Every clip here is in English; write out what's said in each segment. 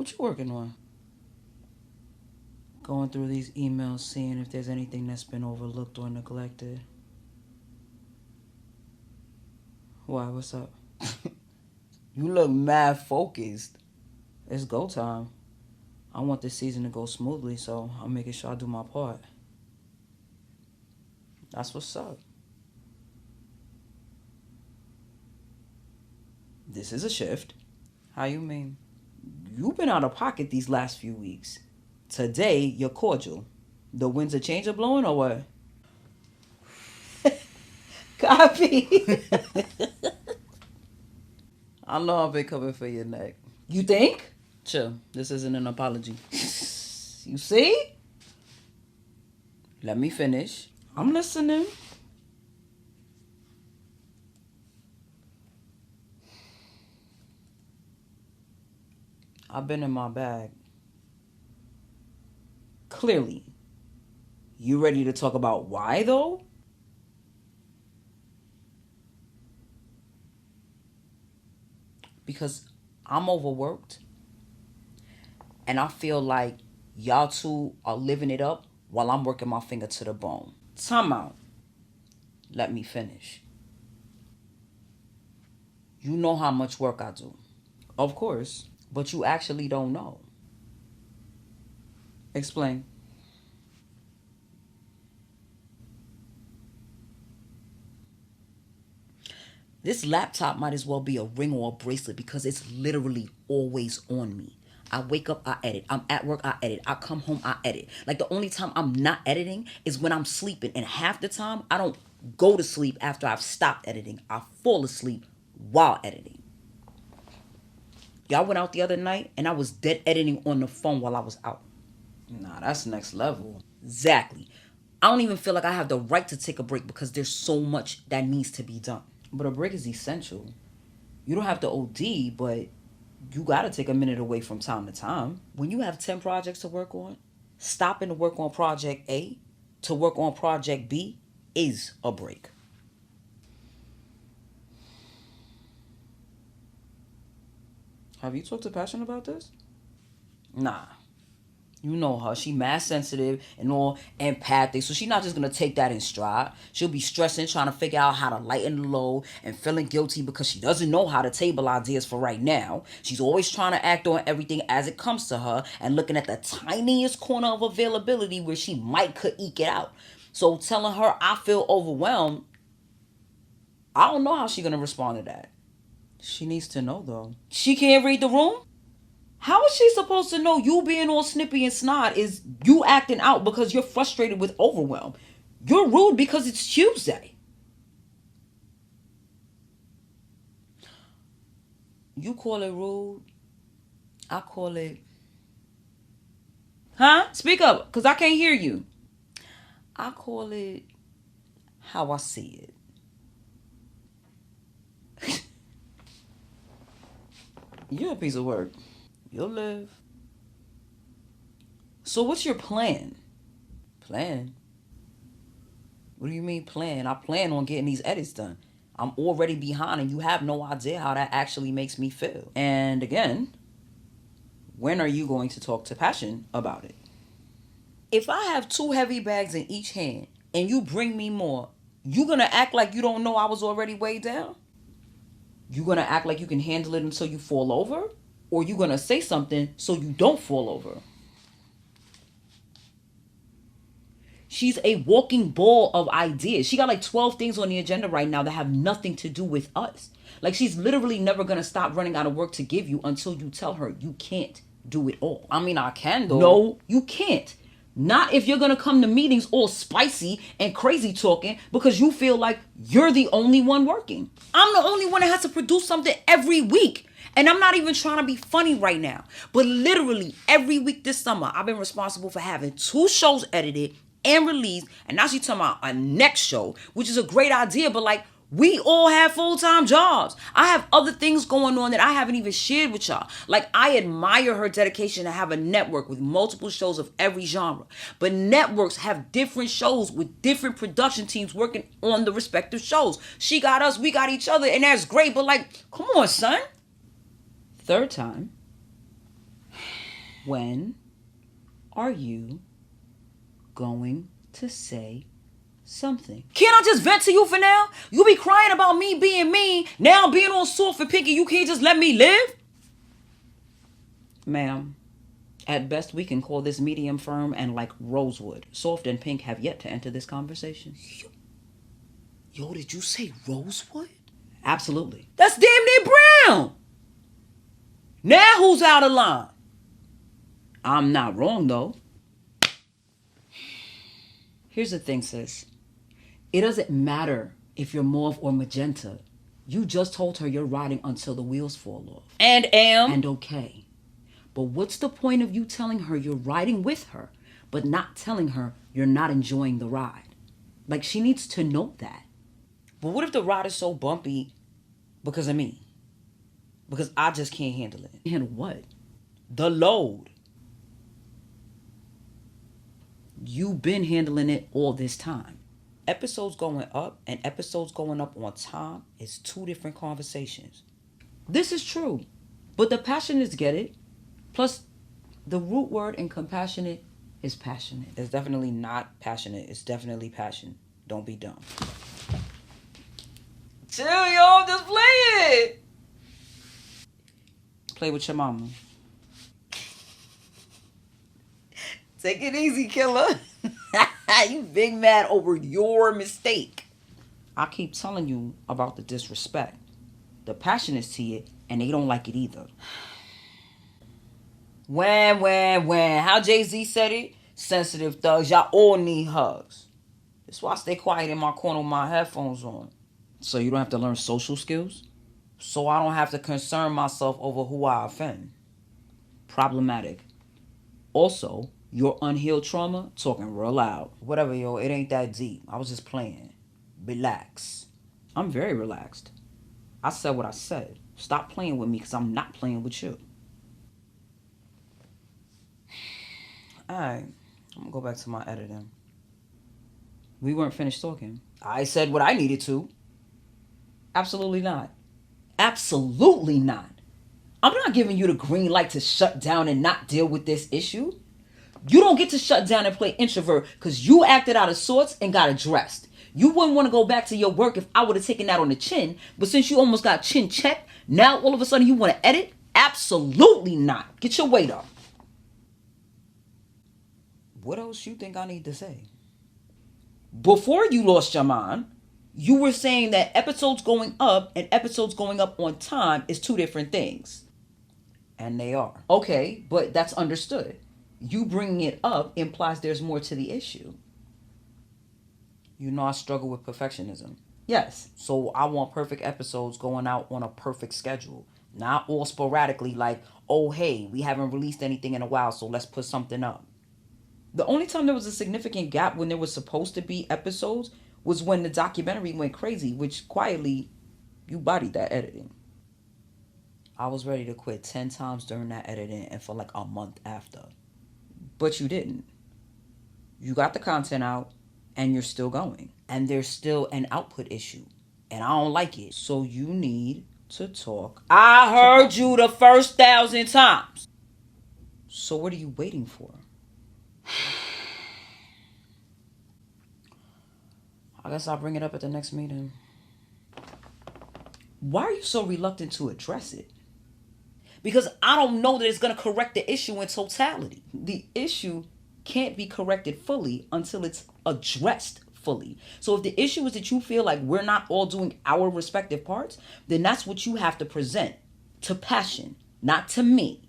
What you working on? Going through these emails, seeing if there's anything that's been overlooked or neglected. Why, what's up? You look mad focused. It's go time. I want this season to go smoothly, so I'm making sure I do my part. That's what's up. This is a shift. How you mean? You've been out of pocket these last few weeks. Today, you're cordial. The winds of change are blowing or what? Copy. I know I've been coming for your neck. You think? Chill. This isn't an apology. You see? Let me finish. I'm listening. I've been in my bag. Clearly. You ready to talk about why, though? Because I'm overworked. And I feel like y'all two are living it up while I'm working my finger to the bone. Time out. Let me finish. You know how much work I do. Of course. But you actually don't know. Explain. This laptop might as well be a ring or a bracelet because it's literally always on me. I wake up, I edit. I'm at work, I edit. I come home, I edit. Like the only time I'm not editing is when I'm sleeping. And half the time, I don't go to sleep after I've stopped editing. I fall asleep while editing. Y'all went out the other night and I was dead editing on the phone while I was out. Nah, that's next level. Exactly. I don't even feel like I have the right to take a break because there's so much that needs to be done. But a break is essential. You don't have to OD, but you gotta take a minute away from time to time. When you have 10 projects to work on, stopping to work on project A to work on project B is a break. Have you talked to Passion about this? Nah. You know her. She mad sensitive and all empathic. So she's not just going to take that in stride. She'll be stressing, trying to figure out how to lighten the load and feeling guilty because she doesn't know how to table ideas for right now. She's always trying to act on everything as it comes to her and looking at the tiniest corner of availability where she could eke it out. So telling her I feel overwhelmed, I don't know how she's going to respond to that. She needs to know though. She can't read the room? How is she supposed to know you being all snippy and snot is you acting out because you're frustrated with overwhelm? You're rude because it's Tuesday. You call it rude. I call it... Huh? Speak up, because I can't hear you. I call it how I see it. You're a piece of work. You'll live. So what's your plan? Plan? What do you mean plan? I plan on getting these edits done. I'm already behind and you have no idea how that actually makes me feel. And again, when are you going to talk to Passion about it? If I have 2 heavy bags in each hand and you bring me more, you gonna act like you don't know I was already weighed down? You gonna act like you can handle it until you fall over? Or you gonna say something so you don't fall over? She's a walking ball of ideas. She got like 12 things on the agenda right now that have nothing to do with us. Like she's literally never gonna stop running out of work to give you until you tell her you can't do it all. I mean, I can though. No, you can't. Not if you're gonna come to meetings all spicy and crazy talking because you feel like you're the only one working. I'm the only one that has to produce something every week. And I'm not even trying to be funny right now. But literally every week this summer, I've been responsible for having 2 shows edited and released. And now she's talking about a next show, which is a great idea. But like, we all have full-time jobs. I have other things going on that I haven't even shared with y'all. Like, I admire her dedication to have a network with multiple shows of every genre. But networks have different shows with different production teams working on the respective shows. She got us, we got each other, and that's great. But like, come on, son. 3rd time. When are you going to say something? Can't I just vent to you for now? You be crying about me being mean. Now I'm being all soft and picky. You can't just let me live? Ma'am, at best we can call this medium firm and like rosewood. Soft and pink have yet to enter this conversation. Yo, did you say rosewood? Absolutely. That's damn near brown. Now who's out of line? I'm not wrong though. Here's the thing, sis. It doesn't matter if you're mauve or magenta. You just told her you're riding until the wheels fall off. And am. And okay. But what's the point of you telling her you're riding with her, but not telling her you're not enjoying the ride? Like, she needs to know that. But what if the ride is so bumpy because of me? Because I just can't handle it. Handle what? The load. You've been handling it all this time. Episodes going up and episodes going up on time is two different conversations. This is true. But the passionists get it. Plus, the root word in compassionate is passionate. It's definitely not passionate. It's definitely passion. Don't be dumb. Chill, yo. Just play it. Play with your mama. Take it easy, killer. You big mad over your mistake. I keep telling you about the disrespect. The passionists see it, and they don't like it either. When. How Jay-Z said it? Sensitive thugs, y'all all need hugs. That's why I stay quiet in my corner with my headphones on. So you don't have to learn social skills? So I don't have to concern myself over who I offend. Problematic. Also, your unhealed trauma, talking real loud. Whatever, yo, it ain't that deep. I was just playing. Relax. I'm very relaxed. I said what I said. Stop playing with me because I'm not playing with you. Alright, I'm gonna go back to my editing. We weren't finished talking. I said what I needed to. Absolutely not. Absolutely not. I'm not giving you the green light to shut down and not deal with this issue. You don't get to shut down and play introvert because you acted out of sorts and got addressed. You wouldn't want to go back to your work if I would have taken that on the chin, but since you almost got chin checked, now all of a sudden you want to edit? Absolutely not. Get your weight up. What else you think I need to say? Before you lost your mind, you were saying that episodes going up and episodes going up on time is two different things. And they are. Okay, but that's understood. You bringing it up implies there's more to the issue. You know I struggle with perfectionism. Yes, so I want perfect episodes going out on a perfect schedule. Not all sporadically like, oh hey, we haven't released anything in a while, so let's put something up. The only time there was a significant gap when there was supposed to be episodes was when the documentary went crazy, which quietly, you bodied that editing. I was ready to quit 10 times during that editing and for like a month after. But you didn't. You got the content out and you're still going. And there's still an output issue. And I don't like it. So you need to talk. I heard you the first 1,000 times. So what are you waiting for? I guess I'll bring it up at the next meeting. Why are you so reluctant to address it? Because I don't know that it's going to correct the issue in totality. The issue can't be corrected fully until it's addressed fully. So if the issue is that you feel like we're not all doing our respective parts, then that's what you have to present to Passion, not to me.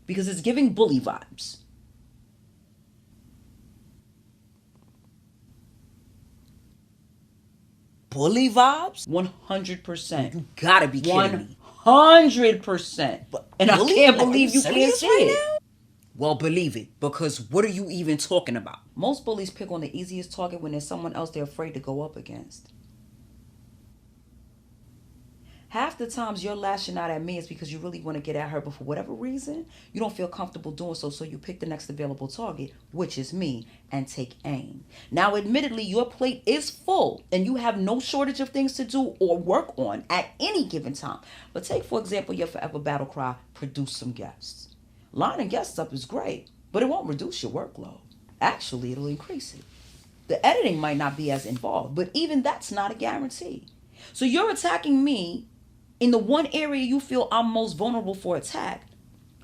Because it's giving bully vibes. Bully vibes? 100%. You gotta be kidding me. 100%. And I can't believe you can't say it. Well, believe it, because what are you even talking about? Most bullies pick on the easiest target when there's someone else they're afraid to go up against. Half the times you're lashing out at me is because you really want to get at her, but for whatever reason, you don't feel comfortable doing so, so you pick the next available target, which is me, and take aim. Now, admittedly, your plate is full, and you have no shortage of things to do or work on at any given time. But take, for example, your forever battle cry, produce some guests. Lining guests up is great, but it won't reduce your workload. Actually, it'll increase it. The editing might not be as involved, but even that's not a guarantee. So you're attacking me in the one area you feel I'm most vulnerable for attack,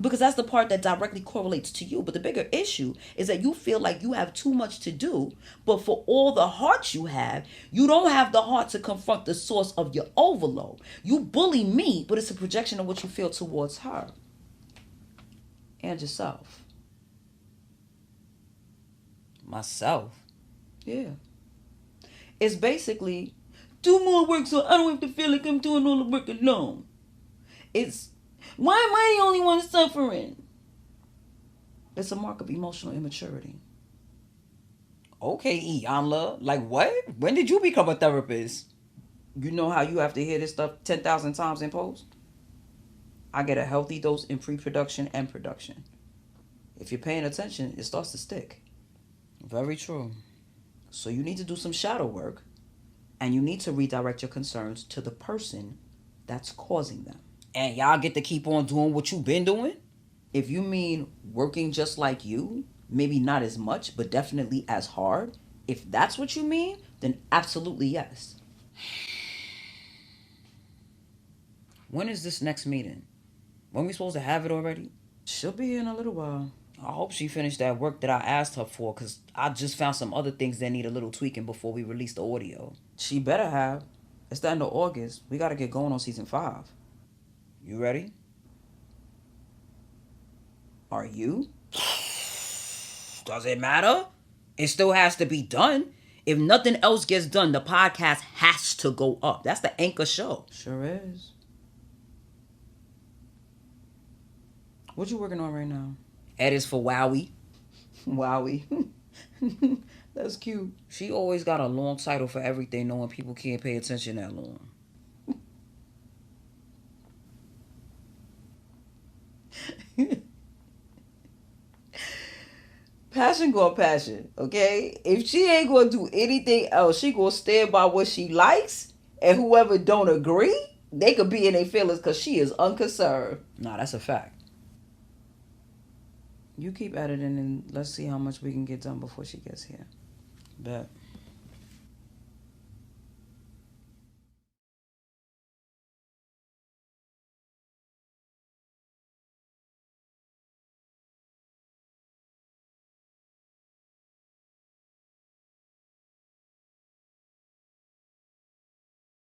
because that's the part that directly correlates to you. But the bigger issue is that you feel like you have too much to do, but for all the heart you have, you don't have the heart to confront the source of your overload. You bully me, but it's a projection of what you feel towards her and yourself. Myself? Yeah. It's basically, do more work so I don't have to feel like I'm doing all the work alone. It's, why am I the only one suffering? It's a mark of emotional immaturity. Okay, Iyanla, like what? When did you become a therapist? You know how you have to hear this stuff 10,000 times in post? I get a healthy dose in pre-production and production. If you're paying attention, it starts to stick. Very true. So you need to do some shadow work, and you need to redirect your concerns to the person that's causing them. And y'all get to keep on doing what you've been doing? If you mean working just like you, maybe not as much, but definitely as hard, if that's what you mean, then absolutely yes. When is this next meeting? When we supposed to have it already? She'll be in a little while. I hope she finished that work that I asked her for, because I just found some other things that need a little tweaking before we release the audio. She better have. It's the end of August. We got to get going on season 5. You ready? Are you? Does it matter? It still has to be done. If nothing else gets done, the podcast has to go up. That's the anchor show. Sure is. What you working on right now? Edits for Wowie. Wowie. That's cute. She always got a long title for everything, knowing people can't pay attention that long. Passion gonna passion, okay? If she ain't gonna do anything else, she gonna stand by what she likes, and whoever don't agree, they could be in their feelings because she is unconcerned. Nah, that's a fact. You keep editing and let's see how much we can get done before she gets here. Bet.